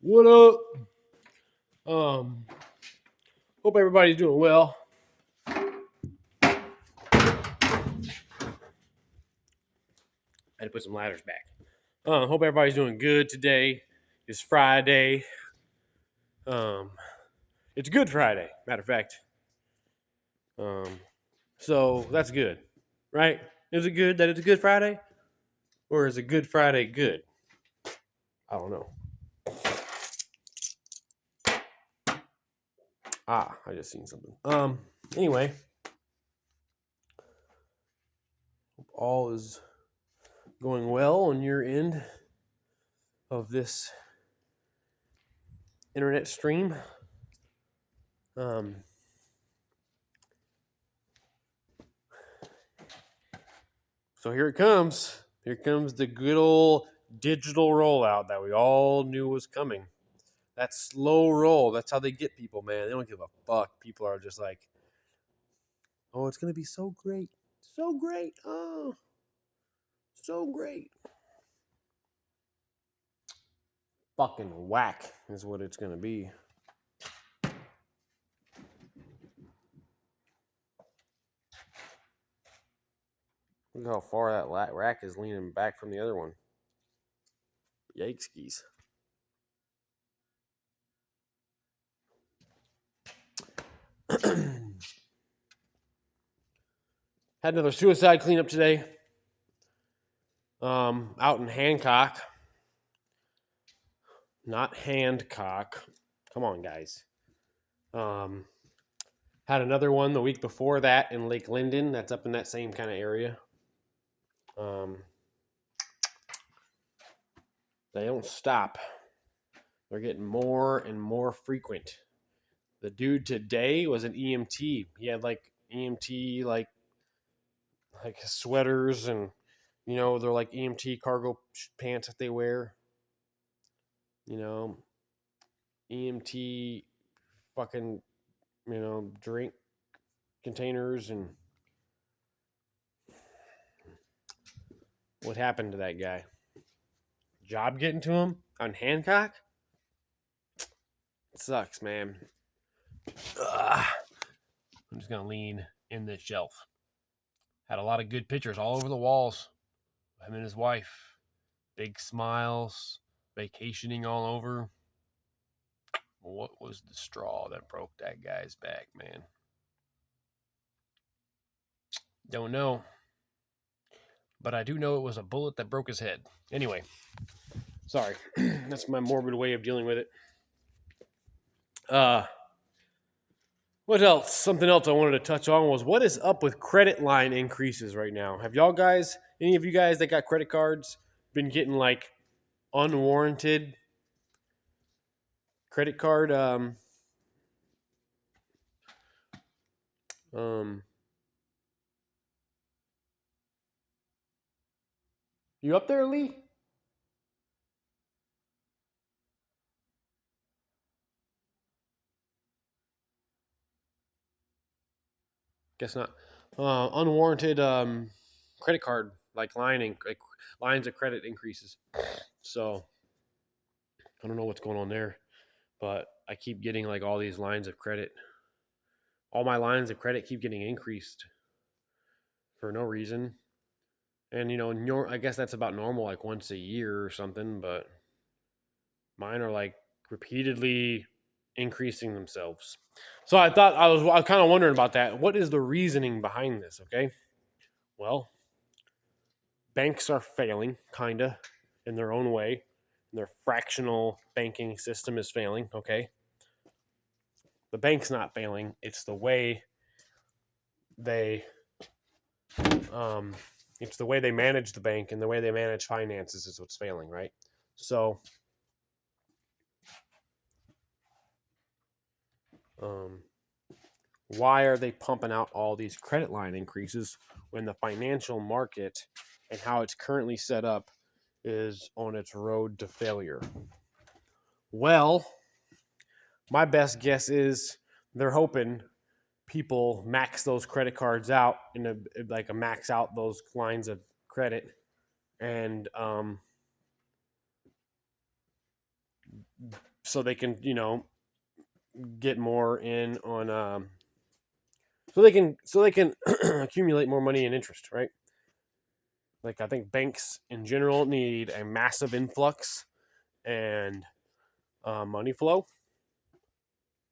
What up? Um, Hope everybody's doing well. I had to put some ladders back. Hope everybody's doing good today. It's Friday. Um, it's Good Friday, matter of fact. Um, so that's good, right? Is it good that it's a Good Friday, or is a Good Friday good? I don't know. I just seen something. Anyway, all is going well on your end of this internet stream. Um, So here it comes. Here comes the good old digital rollout that we all knew was coming. That slow roll. That's how they get people, man. They don't give a fuck. People are just like, oh, it's going to be so great. So great. Oh, so great. Fucking whack is what it's going to be. Look how far that rack is leaning back from the other one. Yikes. Had another suicide cleanup today. Out in Hancock. Not Handcock. Come on, guys. Had another one the week before that in Lake Linden. That's up in that same kind of area. They don't stop. They're getting more and more frequent. The dude today was an EMT. He had like EMT like sweaters and they're like EMT cargo pants that they wear. EMT fucking drink containers. And what happened to that guy? Job getting to him on Hancock? It sucks, man. Ugh. I'm just gonna lean in this shelf. Had a lot of good pictures all over the walls. Him and his wife, big smiles, vacationing all over. What was the straw that broke that guy's back, man? Don't know. But I do know it was a bullet that broke his head. Anyway, sorry. That's my morbid way of dealing with it. What else? Something else I wanted to touch on was what is up with credit line increases right now? Have y'all guys, any of you guys that got credit cards, been getting like unwarranted credit card you up there, Lee? Guess not. Unwarranted credit card like lines of credit increases. So I don't know what's going on there, but I keep getting like all these lines of credit. All my lines of credit keep getting increased for no reason. And I guess that's about normal, like once a year or something. But mine are like repeatedly increasing themselves. So I thought I was kind of wondering about that. What is the reasoning behind this? Okay, well, banks are failing, kind of, in their own way. Their fractional banking system is failing. Okay, the bank's not failing. It's the way they, it's the way they manage the bank and the way they manage finances is what's failing, right? So, why are they pumping out all these credit line increases when the financial market and how it's currently set up is on its road to failure? Well, my best guess is they're hoping people max those credit cards out in a max out those lines of credit, and so they can, get more in on, so they can accumulate more money and interest, right? Like I think banks in general need a massive influx and money flow.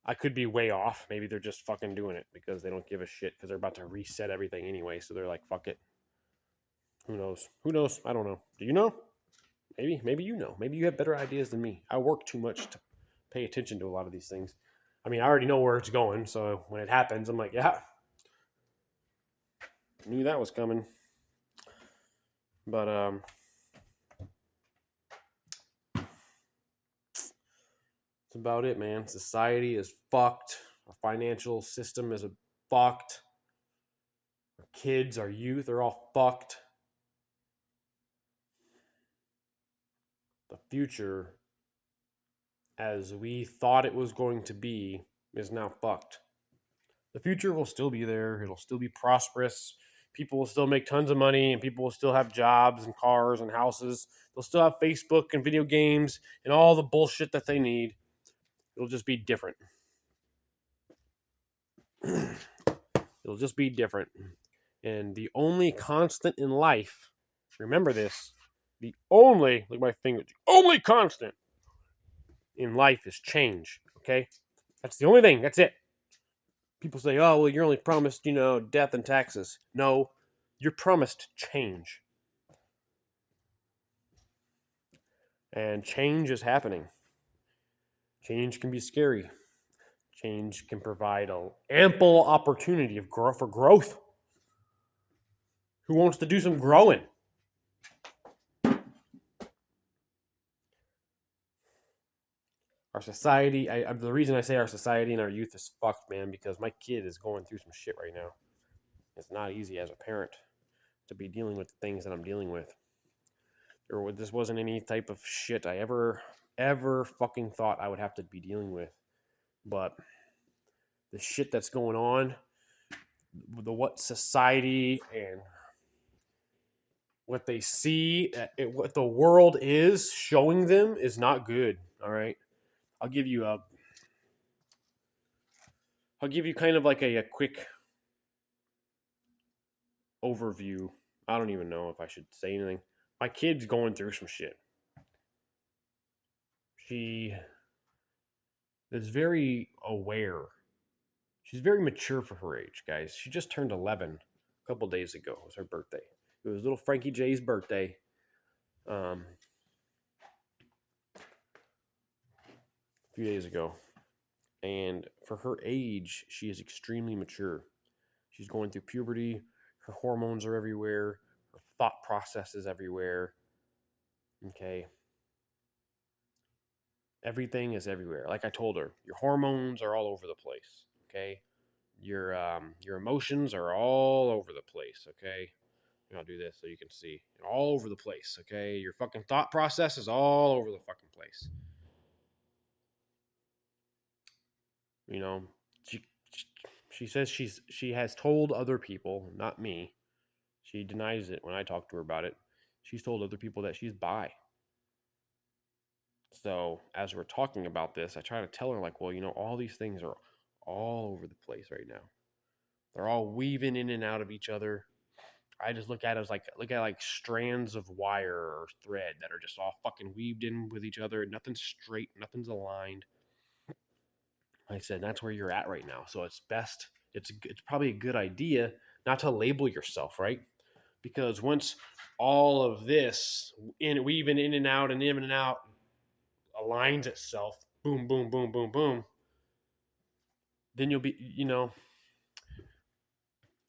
I could be way off. Maybe they're just fucking doing it because they don't give a shit because they're about to reset everything anyway. So they're like, fuck it. Who knows? Who knows? I don't know. Do you know? Maybe you know. Maybe you have better ideas than me. I work too much to pay attention to a lot of these things. I mean, I already know where it's going. So when it happens, I'm like, yeah, knew that was coming. But that's about it, man. Society is fucked. Our financial system is fucked. Our kids, our youth are all fucked. The future, as we thought it was going to be, is now fucked. The future will still be there. It'll still be prosperous. People will still make tons of money and people will still have jobs and cars and houses. They'll still have Facebook and video games and all the bullshit that they need. It'll just be different. It'll just be different. And the only constant in life, remember this, look at my finger, the only constant in life is change. Okay? That's the only thing. That's it. People say, oh, well, you're only promised, death and taxes. No, you're promised change. And change is happening. Change can be scary. Change can provide an ample opportunity for growth. Who wants to do some growing? Our society, the reason I say our society and our youth is fucked, man, because my kid is going through some shit right now. It's not easy as a parent to be dealing with the things that I'm dealing with. This wasn't any type of shit I ever fucking thought I would have to be dealing with. But the shit that's going on, what society and what they see, what the world is showing them is not good. All right, I'll give you kind of like a quick overview. I don't even know if I should say anything. My kid's going through some shit. She is very aware. She's very mature for her age, guys. She just turned 11 a couple days ago. It was her birthday. It was little Frankie J's birthday. A few days ago. And for her age, she is extremely mature. She's going through puberty. Her hormones are everywhere. Her thought process is everywhere. Okay. Everything is everywhere. Like I told her, your hormones are all over the place. Okay. Your emotions are all over the place. Okay. I'll do this so you can see. All over the place. Okay. Your fucking thought process is all over the fucking place. She she says she has told other people, not me. She denies it when I talk to her about it. She's told other people that she's bi. So as we're talking about this, I try to tell her like, well, all these things are all over the place right now. They're all weaving in and out of each other. I just look at it as like strands of wire or thread that are just all fucking weaved in with each other. Nothing's straight, nothing's aligned. Like I said, that's where you're at right now. So it's best. It's probably a good idea not to label yourself, right? Because once all of this weaving in and out and in and out aligns itself, boom, boom, boom, boom, boom, then you'll be,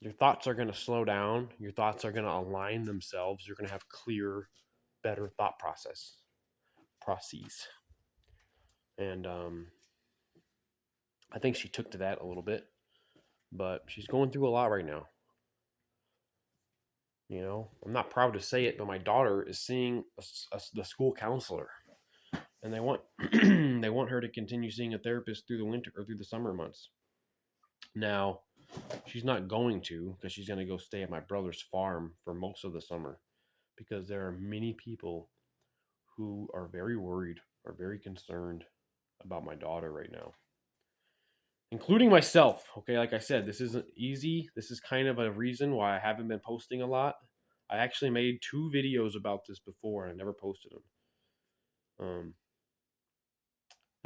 your thoughts are going to slow down. Your thoughts are going to align themselves. You're going to have clear, better thought processes. And I think she took to that a little bit, but she's going through a lot right now. I'm not proud to say it, but my daughter is seeing the school counselor, and they want they want her to continue seeing a therapist through the winter or through the summer months. Now, she's not going to because she's going to go stay at my brother's farm for most of the summer because there are many people who are very worried are very concerned about my daughter right now, including myself. Okay, like I said, this isn't easy. This is kind of a reason why I haven't been posting a lot. I actually made 2 videos about this before and I never posted them.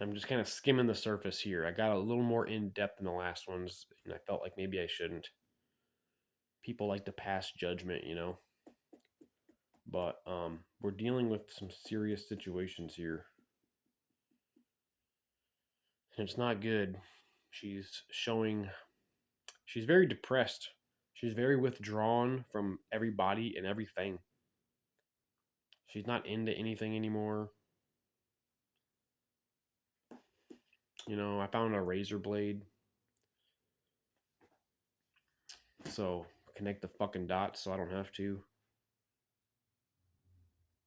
I'm just kind of skimming the surface here. I got a little more in depth in the last ones, and I felt like maybe I shouldn't. People like to pass judgment, you know. But we're dealing with some serious situations here, and it's not good. She's showing. She's very depressed. She's very withdrawn from everybody and everything. She's not into anything anymore. You know, I found a razor blade. So connect the fucking dots so I don't have to.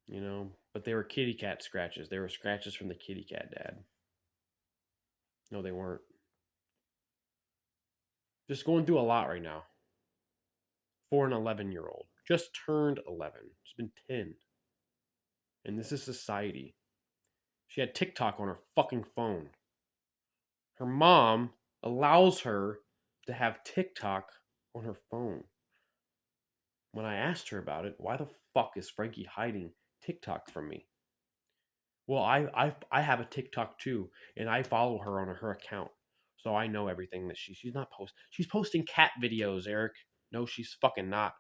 You know, but they were kitty cat scratches. They were scratches from the kitty cat dad. No, they weren't. Just going through a lot right now for an 11-year-old. Just turned 11. She's been 10. And this is society. She had TikTok on her fucking phone. Her mom allows her to have TikTok on her phone. When I asked her about it, why the fuck is Frankie hiding TikTok from me? Well, I have a TikTok too, and I follow her on her account, so I know everything that she's not posting. She's posting cat videos, Eric. No, she's fucking not.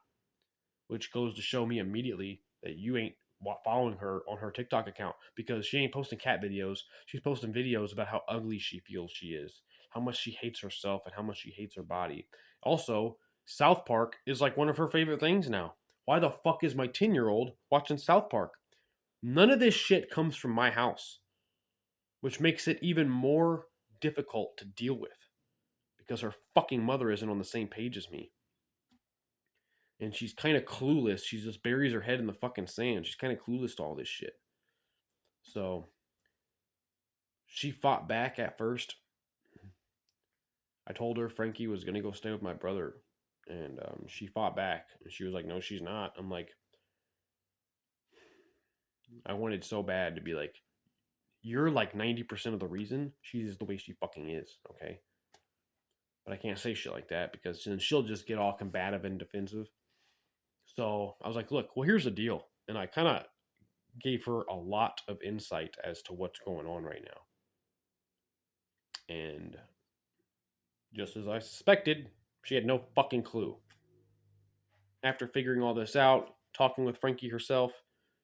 Which goes to show me immediately that you ain't following her on her TikTok account because she ain't posting cat videos. She's posting videos about how ugly she feels she is, how much she hates herself, and how much she hates her body. Also, South Park is like one of her favorite things now. Why the fuck is my 10-year-old watching South Park? None of this shit comes from my house, which makes it even more difficult to deal with because her fucking mother isn't on the same page as me. And she's kind of clueless. She just buries her head in the fucking sand. She's kind of clueless to all this shit. So she fought back at first. I told her Frankie was going to go stay with my brother. And she fought back. And she was like, no, she's not. I'm like, I wanted so bad to be like, you're like 90% of the reason she's the way she fucking is, okay? But I can't say shit like that because then she'll just get all combative and defensive. So I was like, look, well, here's the deal. And I kind of gave her a lot of insight as to what's going on right now. And just as I suspected, she had no fucking clue. After figuring all this out, talking with Frankie herself,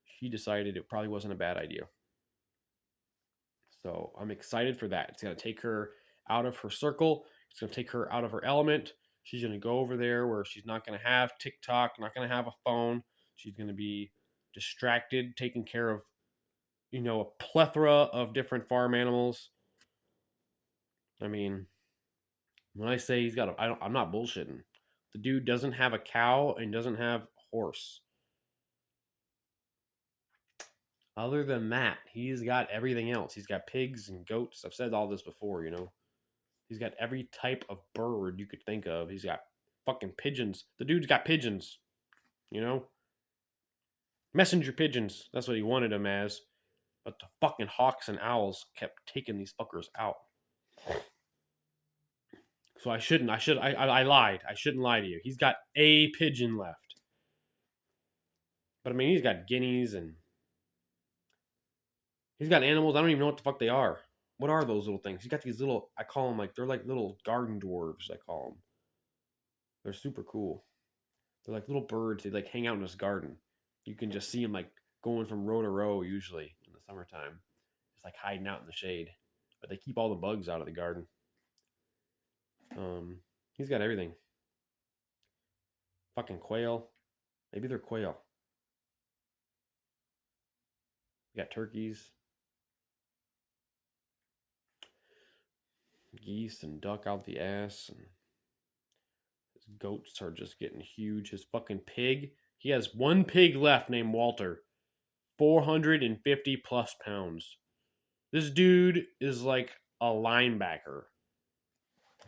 she decided it probably wasn't a bad idea. So I'm excited for that. It's going to take her out of her circle. It's going to take her out of her element. She's going to go over there where she's not going to have TikTok, not going to have a phone. She's going to be distracted, taking care of, you know, a plethora of different farm animals. I mean, when I say he's got a, I'm not bullshitting. The dude doesn't have a cow and doesn't have a horse. Other than that, he's got everything else. He's got pigs and goats. I've said all this before, you know. He's got every type of bird you could think of. He's got fucking pigeons. The dude's got pigeons, you know? Messenger pigeons. That's what he wanted them as. But the fucking hawks and owls kept taking these fuckers out. So I lied. I shouldn't lie to you. He's got a pigeon left. But I mean, he's got guineas and he's got animals. I don't even know what the fuck they are. What are those little things? He's got these little, I call them like, they're like little garden dwarves, I call them. They're super cool. They're like little birds. They like hang out in his garden. You can just see them like going from row to row usually in the summertime. Just like hiding out in the shade. But they keep all the bugs out of the garden. He's got everything. Fucking quail. Maybe they're quail. You got turkeys. Geese and duck out the ass. And his goats are just getting huge. His fucking pig. He has one pig left named Walter. 450 plus pounds. This dude is like a linebacker.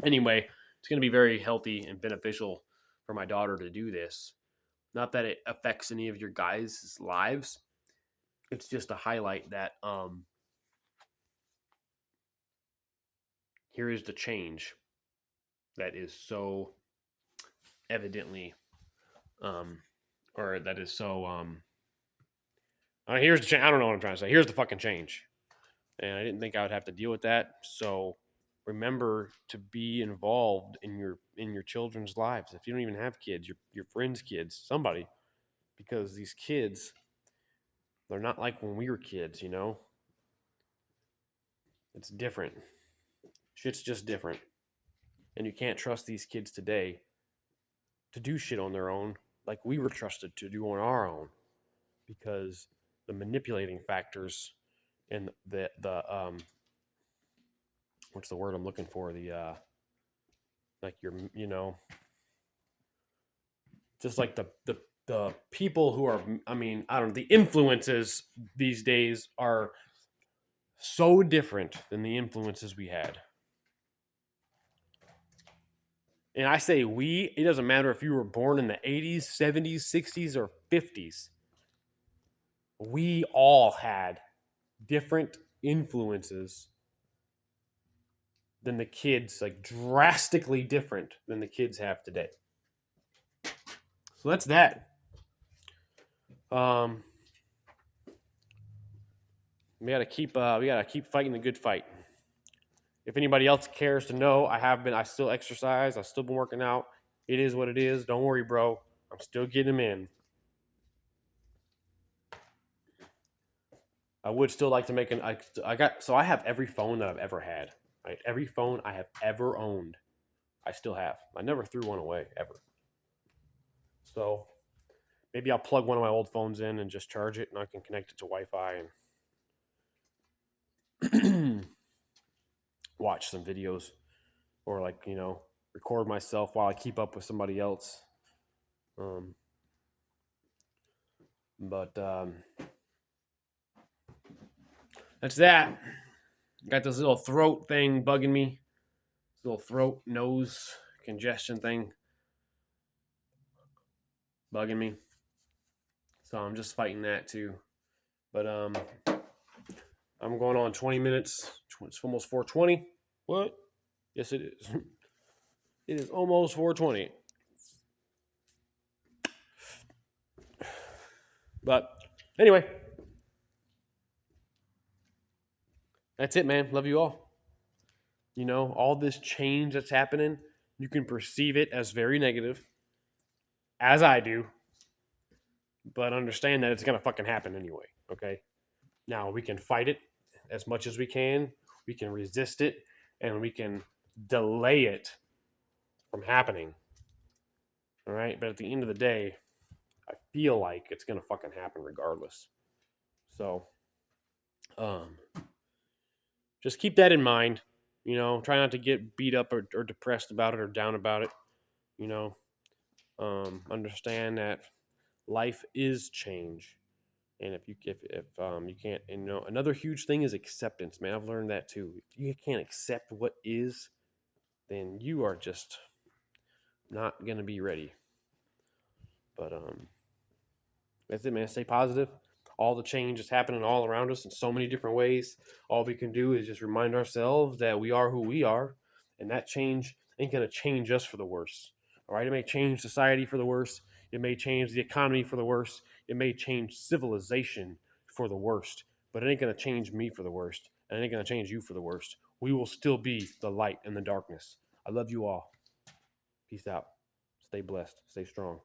Anyway, it's going to be very healthy and beneficial for my daughter to do this. Not that it affects any of your guys' lives. It's just a highlight that here is the change that is so evidently, or that is so, here's the change. I don't know what I'm trying to say. Here's the fucking change. And I didn't think I would have to deal with that. So remember to be involved in your children's lives. If you don't even have kids, your friends' kids, somebody, because these kids, they're not like when we were kids, you know? It's different. Shit's just different. And you can't trust these kids today to do shit on their own like we were trusted to do on our own, because the manipulating factors and the what's the word I'm looking for? The like your, you know, just like the people who are, I mean, I don't know, the influences these days are so different than the influences we had. And I say we, it doesn't matter if you were born in the 80s, 70s, 60s, or 50s. We all had different influences than the kids, like drastically different than the kids have today. So that's that. We gotta keep fighting the good fight. If anybody else cares to know, I still exercise. I've still been working out. It is what it is. Don't worry, bro. I'm still getting them in. I would still like to make I have every phone that I've ever had. Right? Every phone I have ever owned, I still have. I never threw one away, ever. So maybe I'll plug one of my old phones in and just charge it, and I can connect it to Wi-Fi and watch some videos, or like, you know, record myself while I keep up with somebody else. But that's that. Got this little throat thing bugging me. This little throat nose congestion thing bugging me. So I'm just fighting that too. But I'm going on 20 minutes. It's almost 4:20. What? Yes, it is. It is almost 4:20. But anyway, that's it, man. Love you all. You know, all this change that's happening, you can perceive it as very negative, as I do, but understand that it's going to fucking happen anyway, okay? Now, we can fight it as much as we can, we can resist it, and we can delay it from happening. All right? But at the end of the day, I feel like it's going to fucking happen regardless. So, just keep that in mind. You know, try not to get beat up or depressed about it or down about it. You know, understand that life is change, and if you can't, and, you know, another huge thing is acceptance, man. I've learned that too. If you can't accept what is, then you are just not gonna be ready. But that's it, man. Stay positive. All the change is happening all around us in so many different ways. All we can do is just remind ourselves that we are who we are, and that change ain't gonna change us for the worse. All right, it may change society for the worse. It may change the economy for the worse. It may change civilization for the worst. But it ain't gonna change me for the worst, and it ain't gonna change you for the worst. We will still be the light in the darkness. I love you all. Peace out. Stay blessed. Stay strong.